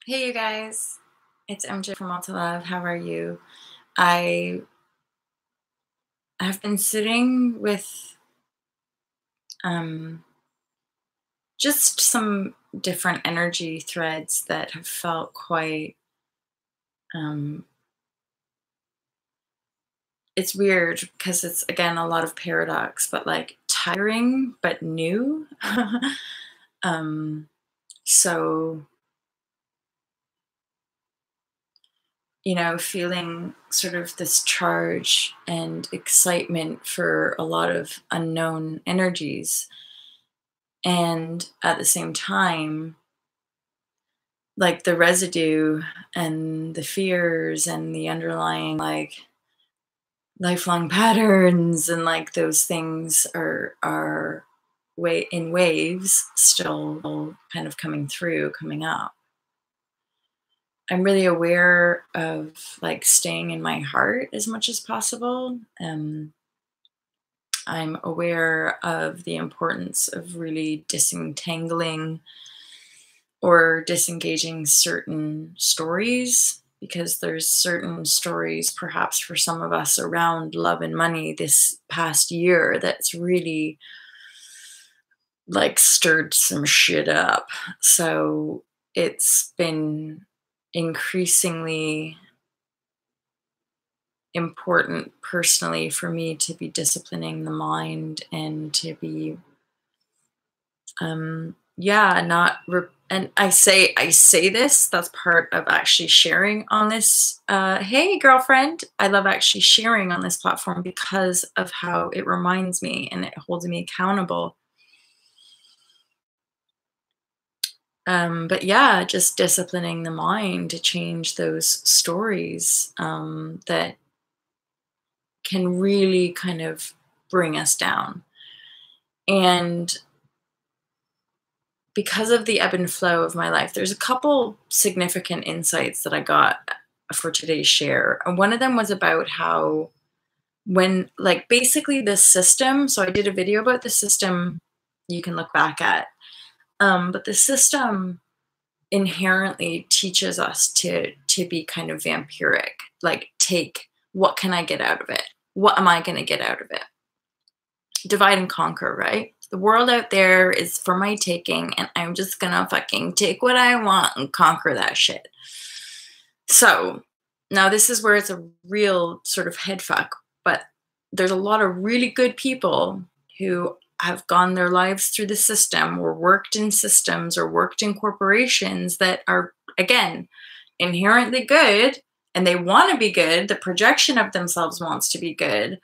Hey you guys, it's MJ from Alta Love. How are you? I have been sitting with um, just some different energy threads that have felt quite. Um, it's weird because it's again a lot of paradox, but like tiring but new. um, so feeling sort of this charge and excitement for a lot of unknown energies. And at the same time, like the residue and the fears and the underlying like lifelong patterns and like those things are way in waves still kind of coming through, coming up. I'm really aware of like staying in my heart as much as possible. I'm aware of the importance of really disentangling or disengaging certain stories, because there's certain stories perhaps for some of us around love and money this past year that's really like stirred some shit up. So it's been increasingly important personally for me to be disciplining the mind and to be yeah, not and I say this, that's part of actually sharing on this. Hey girlfriend, I love actually sharing on this platform because of how it reminds me and it holds me accountable. But yeah, just disciplining the mind to change those stories that can really kind of bring us down. And because of the ebb and flow of my life, there's a couple significant insights that I got for today's share. And one of them was about how, when, like, basically the system, so I did a video about the system you can look back at, but the system inherently teaches us to be kind of vampiric, like, take what can I get out of it? What am I going to get out of it? Divide and conquer, right? The world out there is for my taking, and I'm just gonna fucking take what I want and conquer that shit. So now this is where it's a real sort of head fuck, but there's a lot of really good people who have gone their lives through the system or worked in systems or worked in corporations that are, again, inherently good, and they want to be good. The projection of themselves wants to be good,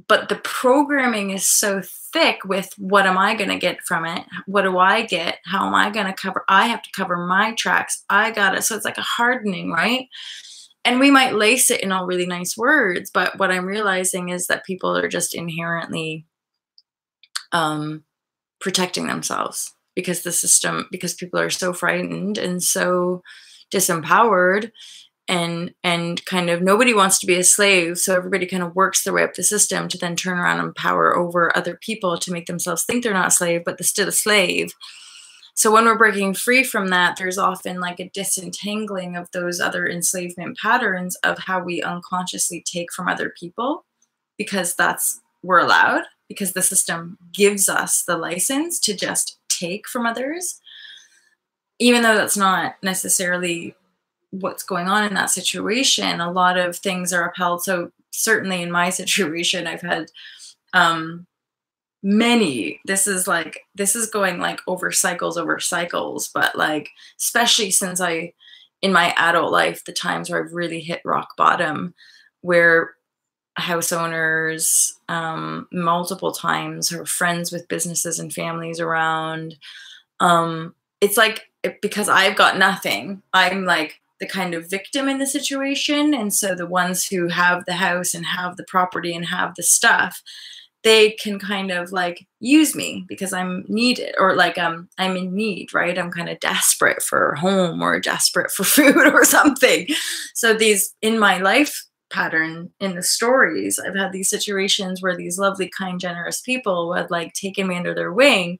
but the programming is so thick with what am I going to get from it? What do I get? How am I going to cover? I have to cover my tracks. I got it. So it's like a hardening, right? And we might lace it in all really nice words, but what I'm realizing is that people are just inherently protecting themselves because the system, because people are so frightened and so disempowered, and kind of nobody wants to be a slave, so everybody kind of works their way up the system to then turn around and power over other people to make themselves think they're not a slave, but they're still a slave. So when we're breaking free from that, there's often like a disentangling of those other enslavement patterns of how we unconsciously take from other people, because that's, we're allowed, because the system gives us the license to just take from others, even though that's not necessarily what's going on in that situation. A lot of things are upheld. So certainly in my situation, I've had many, this is going like over cycles, but like, especially since in my adult life, the times where I've really hit rock bottom, where house owners, multiple times, or friends with businesses and families around, it's like, because I've got nothing, I'm like the kind of victim in the situation. And so the ones who have the house and have the property and have the stuff, they can kind of like use me because I'm needed, or like I'm in need, right? I'm kind of desperate for a home or desperate for food or something. So these, in my life pattern in the stories, I've had these situations where these lovely, kind, generous people had like taken me under their wing,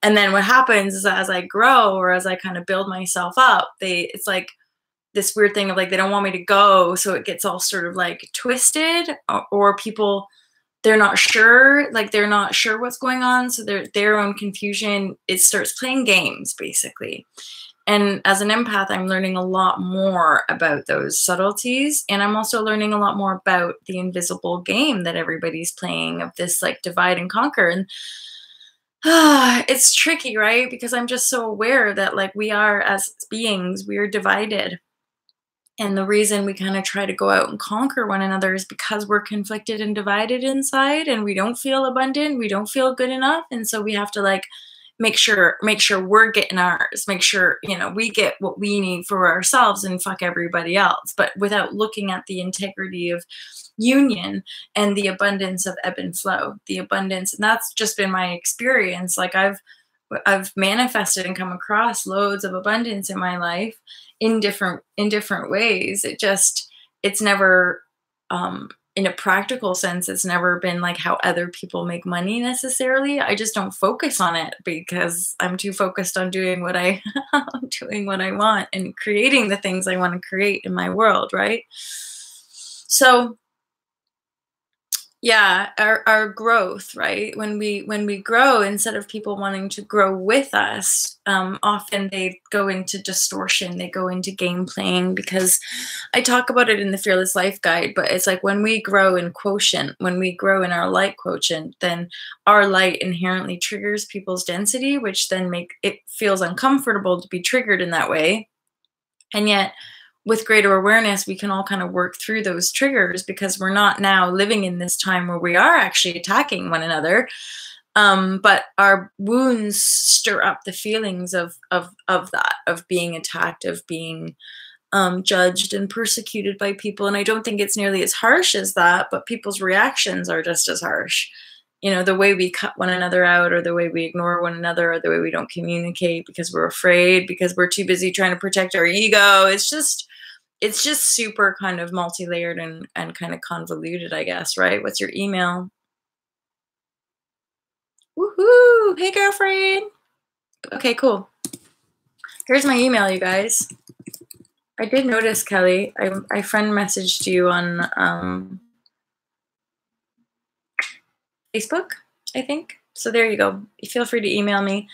And then what happens is that as I grow or as I kind of build myself up, it's like this weird thing of like they don't want me to go, so it gets all sort of like twisted, or people, they're not sure, like they're not sure what's going on, so their own confusion, it starts playing games basically. And as an empath, I'm learning a lot more about those subtleties, and I'm also learning a lot more about the invisible game that everybody's playing of this like divide and conquer. And it's tricky, right? Because I'm just so aware that like we are, as beings, we are divided. And the reason we kind of try to go out and conquer one another is because we're conflicted and divided inside, and we don't feel abundant, we don't feel good enough. And so we have to like make sure we're getting ours, make sure, you know, we get what we need for ourselves and fuck everybody else, but without looking at the integrity of union and the abundance of ebb and flow, the abundance. And that's just been my experience. Like I've manifested and come across loads of abundance in my life in different ways. It's never, in a practical sense, it's never been like how other people make money necessarily. I just don't focus on it because I'm too focused on doing what I doing what I want and creating the things I want to create in my world, right? So yeah, our growth, right? When we grow, instead of people wanting to grow with us, often they go into distortion, they go into game playing, because I talk about it in the Fearless Life Guide, but it's like when we grow in quotient, when we grow in our light quotient, then our light inherently triggers people's density, which then make it feels uncomfortable to be triggered in that way. And yet, with greater awareness, we can all kind of work through those triggers, because we're not now living in this time where we are actually attacking one another. But our wounds stir up the feelings of that, of being attacked, of being judged and persecuted by people. And I don't think it's nearly as harsh as that, but people's reactions are just as harsh. You know, the way we cut one another out, or the way we ignore one another, or the way we don't communicate because we're afraid, because we're too busy trying to protect our ego. It's just super kind of multi-layered and kind of convoluted, I guess, right? What's your email? Woohoo! Hey, girlfriend. Okay, cool. Here's my email, you guys. I did notice, Kelly, I friend messaged you on Facebook, I think. So there you go. Feel free to email me.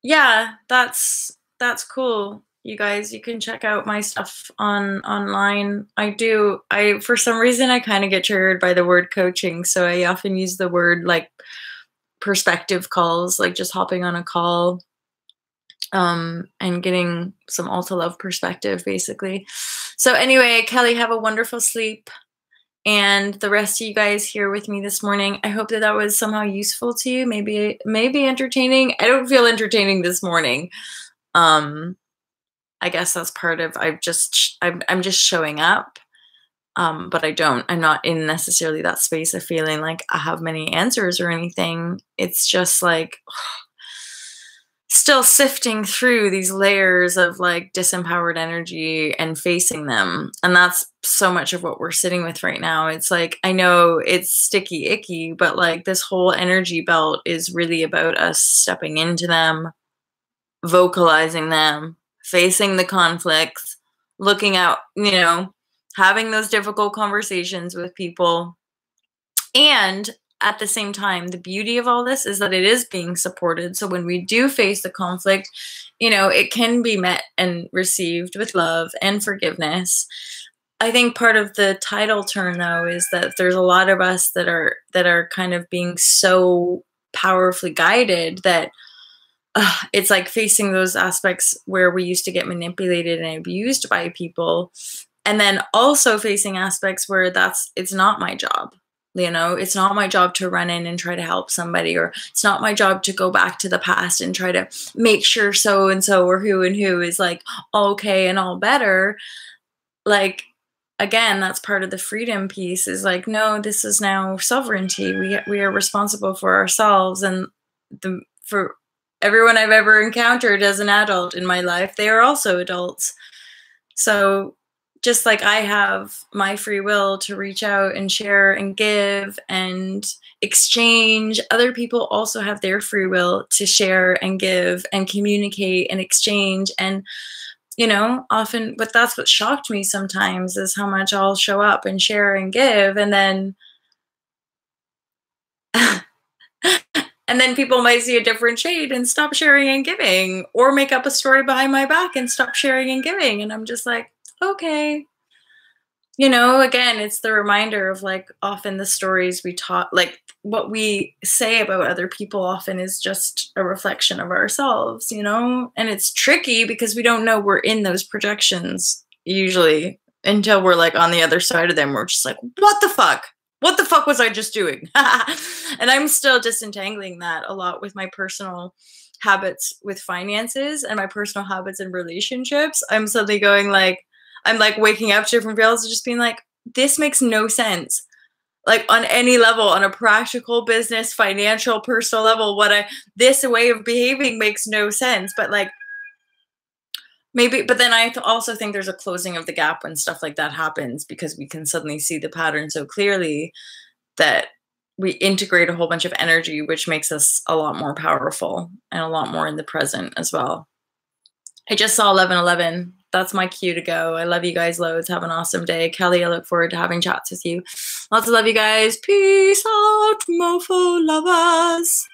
Yeah, that's cool. You guys, you can check out my stuff online. I for some reason I kind of get triggered by the word coaching, so I often use the word like perspective calls, like just hopping on a call and getting some Alta Love perspective, basically. So anyway, Kelly, have a wonderful sleep. And the rest of you guys here with me this morning, I hope that was somehow useful to you, maybe entertaining. I don't feel entertaining this morning. I guess that's part of, I'm just showing up. But I'm not in necessarily that space of feeling like I have many answers or anything. It's just like still sifting through these layers of like disempowered energy and facing them. And that's so much of what we're sitting with right now. It's like, I know it's sticky, icky, but like this whole energy belt is really about us stepping into them, vocalizing them, facing the conflicts, looking out, you know, having those difficult conversations with people. And at the same time, the beauty of all this is that it is being supported. So when we do face the conflict, you know, it can be met and received with love and forgiveness. I think part of the tidal turn, though, is that there's a lot of us that are kind of being so powerfully guided that it's like facing those aspects where we used to get manipulated and abused by people, and then also facing aspects where it's not my job. You know, it's not my job to run in and try to help somebody, or it's not my job to go back to the past and try to make sure so and so or who and who is like okay and all better. Like, again, that's part of the freedom piece, is like, no, this is now sovereignty. We are responsible for ourselves. And for everyone I've ever encountered as an adult in my life, they are also adults. So just like I have my free will to reach out and share and give and exchange, other people also have their free will to share and give and communicate and exchange. And, you know, often, but that's what shocked me sometimes is how much I'll show up and share and give. And then, and then people might see a different shade and stop sharing and giving, or make up a story behind my back and stop sharing and giving. And I'm just like, okay. You know, again, it's the reminder of like often the stories we taught, like what we say about other people often is just a reflection of ourselves, you know? And it's tricky because we don't know we're in those projections usually until we're like on the other side of them. We're just like, what the fuck? What the fuck was I just doing? And I'm still disentangling that a lot with my personal habits with finances and my personal habits in relationships. I'm suddenly going like, I'm like waking up to different feels, just being like, this makes no sense. Like on any level, on a practical, business, financial, personal level, this way of behaving makes no sense. But like maybe, but then I also think there's a closing of the gap when stuff like that happens, because we can suddenly see the pattern so clearly that we integrate a whole bunch of energy, which makes us a lot more powerful and a lot more in the present as well. I just saw 11:11. That's my cue to go. I love you guys loads. Have an awesome day. Kelly, I look forward to having chats with you. Lots of love, you guys. Peace out, mofo lovers.